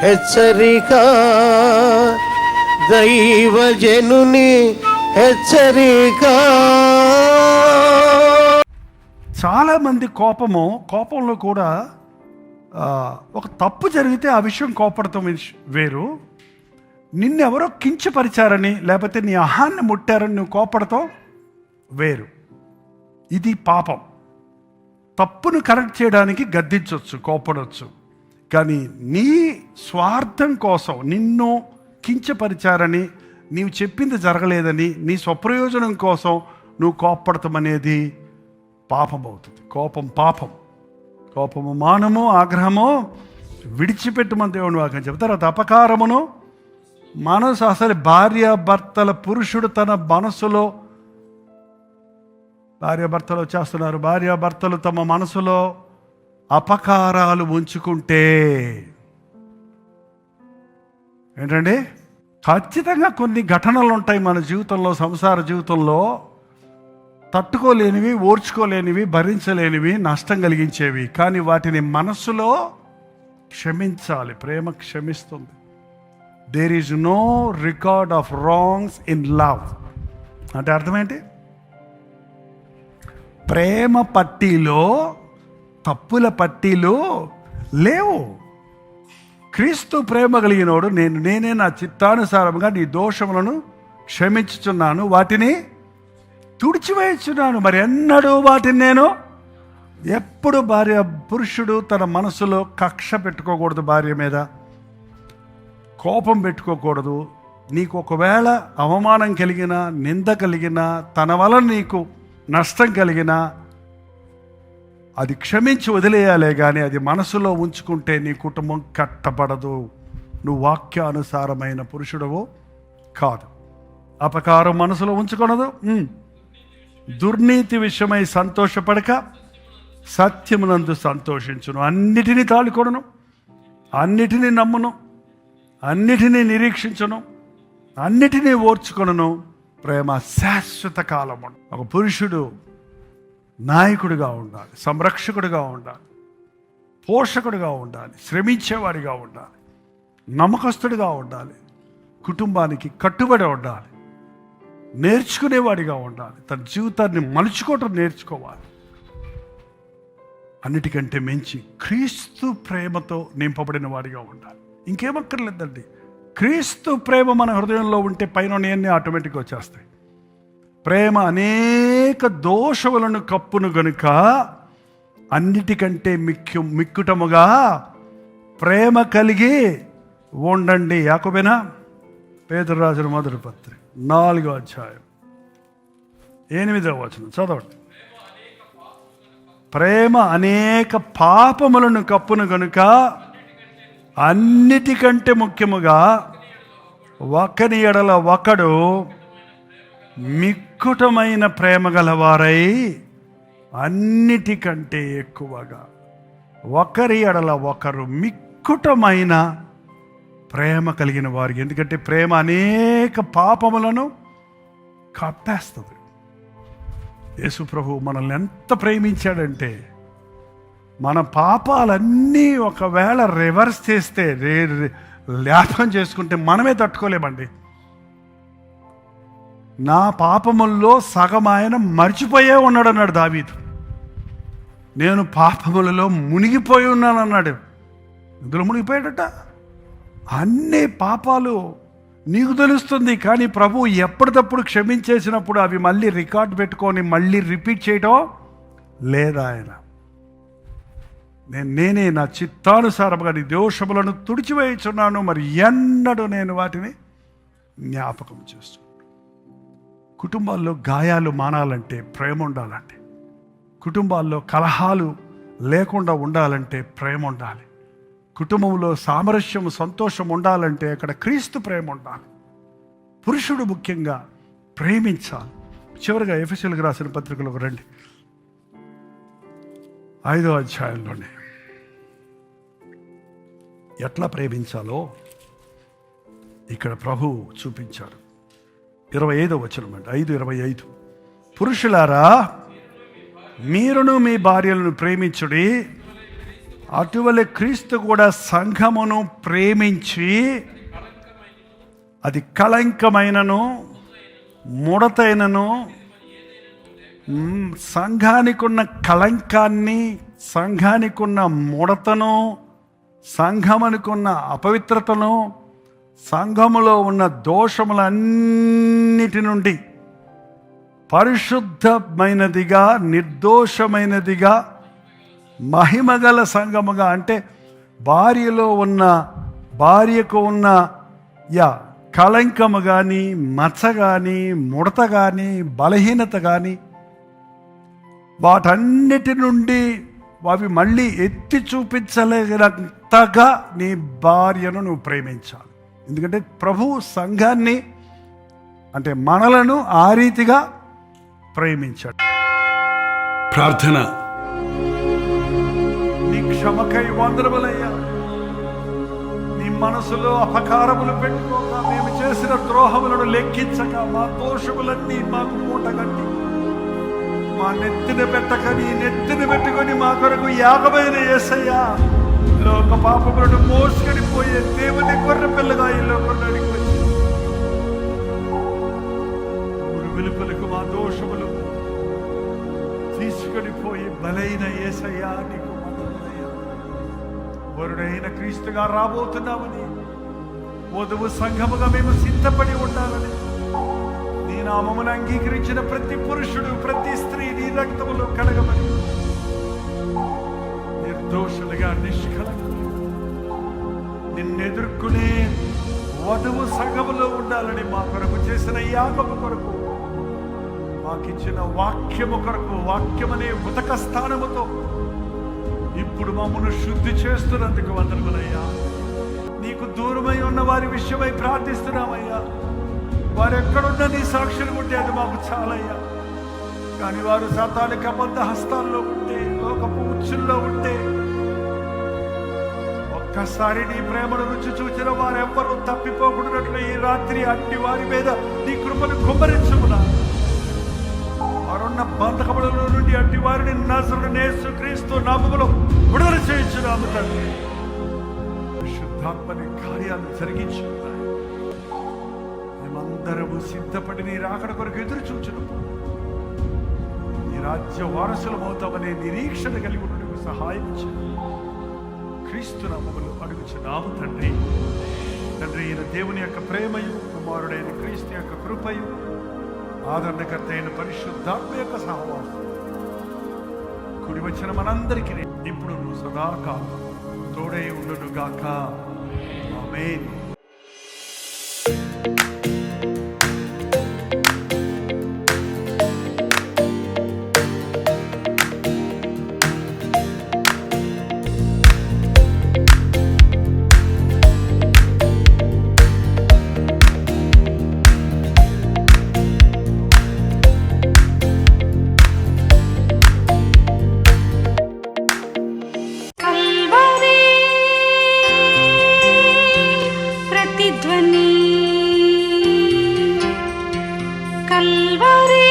హెచ్చరిక, దైవజనుని హెచ్చరిక. చాలామంది కోపంలో కూడా ఒక తప్పు జరిగితే ఆ విషయం కోపడతాం వేరు, నిన్నెవరో కించపరిచారని లేకపోతే నీ అహాన్ని ముట్టారని నువ్వు కోపడతావు వేరు. ఇది పాపం. తప్పును కరెక్ట్ చేయడానికి గద్దించవచ్చు, కోపడవచ్చు, కానీ నీ స్వార్థం కోసం నిన్ను కించపరిచారని, నీవు చెప్పింది జరగలేదని, నీ స్వప్రయోజనం కోసం నువ్వు కోపడతామనేది పాపం అవుతుంది. కోపం పాపం. కోపము మానము, ఆగ్రహము విడిచిపెట్టమని దేవుని వాక్యం చెప్తారు. అది అపకారమును మనసు. అసలు భార్యాభర్తల పురుషుడు తన మనసులో, భార్యాభర్తలు చేస్తున్నారు, భార్యాభర్తలు తమ మనసులో అపకారాలు ఉంచుకుంటే ఏంటండి, ఖచ్చితంగా కొన్ని ఘటనలు ఉంటాయి మన జీవితంలో, సంసార జీవితంలో, తట్టుకోలేనివి, ఓర్చుకోలేనివి, భరించలేనివి, నష్టం కలిగించేవి. కానీ వాటిని మనస్సులో క్షమించాలి. ప్రేమ క్షమిస్తుంది. There is no record of wrongs in love. అంటే అర్థమేంటి? ప్రేమ పట్టీలో తప్పుల పట్టీలు లేవు. క్రీస్తు ప్రేమ కలిగినోడు నేనే నా చిత్తానుసారంగా నీ దోషములను క్షమించుచున్నాను, వాటిని తుడిచివేయుచున్నాను. మరి ఎన్నడూ వాటిని నేను ఎప్పుడు పురుషుడు తన మనసులో కక్ష పెట్టుకోకూడదు, భార్య మీద కోపం పెట్టుకోకూడదు. నీకు ఒకవేళ అవమానం కలిగినా, నింద కలిగినా, తన వలన నీకు నష్టం కలిగినా అది క్షమించి వదిలేయాలే, కానీ అది మనసులో ఉంచుకుంటే నీ కుటుంబం కట్టబడదు. నువ్వు వాక్యానుసారమైన పురుషుడవు కాదు. అపకారం మనసులో ఉంచుకొనదు. దుర్నీతి విషయమై సంతోషపడక సత్యమునందు సంతోషించును. అన్నిటినీ తాళుకొనను, అన్నిటినీ నమ్మును, అన్నిటినీ నిరీక్షించును, అన్నిటినీ ఓర్చుకొనను. ప్రేమ శాశ్వత కాలము. ఒక పురుషుడు నాయకుడిగా ఉండాలి, సంరక్షకుడిగా ఉండాలి, పోషకుడిగా ఉండాలి, శ్రమించేవాడిగా ఉండాలి, నమ్మకస్తుడిగా ఉండాలి, కుటుంబానికి కట్టుబడి ఉండాలి, నేర్చుకునేవాడిగా ఉండాలి, తన జీవితాన్ని మలుచుకోవటం నేర్చుకోవాలి. అన్నిటికంటే మించి క్రీస్తు ప్రేమతో నింపబడిన వాడిగా ఉండాలి. ఇంకేమక్కర్లేదండి. క్రీస్తు ప్రేమ మన హృదయంలో ఉంటే పైన అన్నీ ఆటోమేటిక్గా వచ్చేస్తాయి. ప్రేమ అనేక దోషములను కప్పును గనుక అన్నిటికంటే మిక్కుటముగా ప్రేమ కలిగి ఉండండి. యాకోబేనా? పేతురు రాసిన మొదటి పత్రిక 4వ అధ్యాయం 8వ వచనం చదవండి. ప్రేమ అనేక పాపములను కప్పును గనుక అన్నిటికంటే ముఖ్యముగా ఒకని ఎడల ఒకడు మిక్కుటమైన ప్రేమ గలవారై, అన్నిటికంటే ఎక్కువగా ఒకరి ఎడల ఒకరు మిక్కుటమైన ప్రేమ కలిగిన వారు. ఎందుకంటే ప్రేమ అనేక పాపములను కప్పేస్తుంది. యేసు ప్రభు మనల్ని ఎంత ప్రేమించాడంటే, మన పాపాలన్నీ ఒకవేళ రివర్స్ చేస్తే, జ్ఞాపకం చేసుకుంటే మనమే తట్టుకోలేమండి. నా పాపముల్లో సగం ఆయన మర్చిపోయే ఉన్నాడు అన్నాడు దావీదు. నేను పాపములలో మునిగిపోయి ఉన్నాను అన్నాడు. ఇందులో మునిగిపోయాడట. అన్ని పాపాలు నీకు తెలుస్తుంది, కానీ ప్రభు ఎప్పటికప్పుడు క్షమించేసినప్పుడు అవి మళ్ళీ రికార్డ్ పెట్టుకొని మళ్ళీ రిపీట్ చేయటం లేదా. ఆయన నేనే నా చిత్తానుసారంగా నీ దోషములను తుడిచివేయుచున్నాను, మరి ఎన్నడూ నేను వాటిని జ్ఞాపకం చేస్తున్నాను. కుటుంబాల్లో గాయాలు మానాలంటే ప్రేమ ఉండాలంటే, కుటుంబాల్లో కలహాలు లేకుండా ఉండాలంటే ప్రేమ ఉండాలి, కుటుంబంలో సామరస్యం సంతోషం ఉండాలంటే అక్కడ క్రీస్తు ప్రేమ ఉండాలి. పురుషుడు ముఖ్యంగా ప్రేమించాలి. చివరిగా ఎఫెసీయులకు రాసిన పత్రికలకు రండి, 5వ అధ్యాయంలోనే ఎట్లా ప్రేమించాలో ఇక్కడ ప్రభువు చూపించారు. 25వ వచనం అండి, 5:25. పురుషులారా, మీరును మీ భార్యలను ప్రేమించుడి, అటువలే క్రీస్తు కూడా సంఘమును ప్రేమించి అది కళంకమైనను ముడతైనను సంఘానికి ఉన్న కళంకాన్ని, సంఘానికి ఉన్న ముడతను, సంఘమునికున్న అపవిత్రతను, సంఘములో ఉన్న దోషములన్నిటి నుండి పరిశుద్ధమైనదిగా, నిర్దోషమైనదిగా, మహిమగల సంఘముగా, అంటే భార్యకు ఉన్న కళంకము కానీ, మచ్చ కానీ, ముడత కానీ, బలహీనత కానీ, వాటన్నిటి నుండి అవి మళ్ళీ ఎత్తి చూపించలేనంతగా నీ భార్యను నువ్వు ప్రేమించాలి. ఎందుకంటే ప్రభువు సంఘాన్ని, అంటే మనలను ఆ రీతిగా ప్రేమించాడు. ప్రార్థన. నీ క్షమకై వందనములయ్యా. నీ మనసులో అపకారములు పెట్టుకోక, మేము చేసిన ద్రోహములను లెక్కించక, మా దోషములన్నీ మాకు మూటగట్టి మా నెత్తిన పెట్టక, నీ నెత్తిన పెట్టుకొని మా కొరకు యాగమైన యేసయ్యా, లోక పాపములను మోసుకొని పోయే దేవుని గొర్రె పిల్లగా ఈ లోకంలోనికి వచ్చి వెలుపలకు మా దోషములు తీసుకొని పోయి బలైన యేసయ్యా, నీకు వందనములయ్యా. వరుడైన క్రీస్తుగా రాబోతున్నామని, వధువు సంఘముగా మేము సిద్ధపడి ఉండాలని, నీ నామమును అంగీకరించిన ప్రతి పురుషుడు, ప్రతి స్త్రీ నీ రక్తములో కడగమని, నిర్దోషులుగా, నిష్కలంకులు నిన్నెదుర్కొనే వధువు సంఘములో ఉండాలని, మా కొరకు చేసిన యాగము కొరకు, మాకిచ్చిన వాక్యము కొరకు, వాక్యమనే ఉదక స్థానముతో ఇప్పుడు మమ్మల్ని శుద్ధి చేస్తున్నందుకు వందనములయ్యా. నీకు దూరమై ఉన్న వారి విషయమై ప్రార్థిస్తున్నామయ్యా. వారు ఎక్కడున్నా నీ సాక్షులు ఉంటే అది మాకు చాలయ్యా. కానీ వారు సాతానిక అబద్ధ హస్తాల్లో ఉంటే, లోకపు ఉచ్చుల్లో ఉంటే, ఒక్కసారి నీ ప్రేమను రుచి చూచిన వారెవ్వరూ తప్పిపోకూడనట్లు ఈ రాత్రి అట్టి వారి మీద నీ కృపను కుమ్మరించుకున్నా. వారున్న బంధకములలో నుండి అట్టి వారిని నజరుడైన యేసుక్రీస్తు నామములో విడుదల చేయించున్నాము తండ్రి. శుద్ధాత్మని కార్యాలు జరిగించున్నాయి. మేమందరము సిద్ధపడి నీ రాకడ కొరకు ఎదురు చూచున్నాము. నీ రాజ్య వారసులమవుతామనే నిరీక్షణ కలిగి ఉండటకు సహాయం చేయండి. క్రీస్తు నామములో అడుగుచున్నాము తండ్రి. తండ్రి, అయిన దేవుని యొక్క ప్రేమయు, కుమారుడైన క్రీస్తు యొక్క కృపయు, ఆదరణకర్త అయిన పరిశుద్ధాత్మ యొక్క సహవాసం కుడి వచ్చిన మనందరికీ ఇప్పుడు నువ్వు సదాకాలం తోడై ఉండును గాక. ఆమేన్. కల్వరి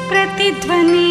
ప్రతిధ్వని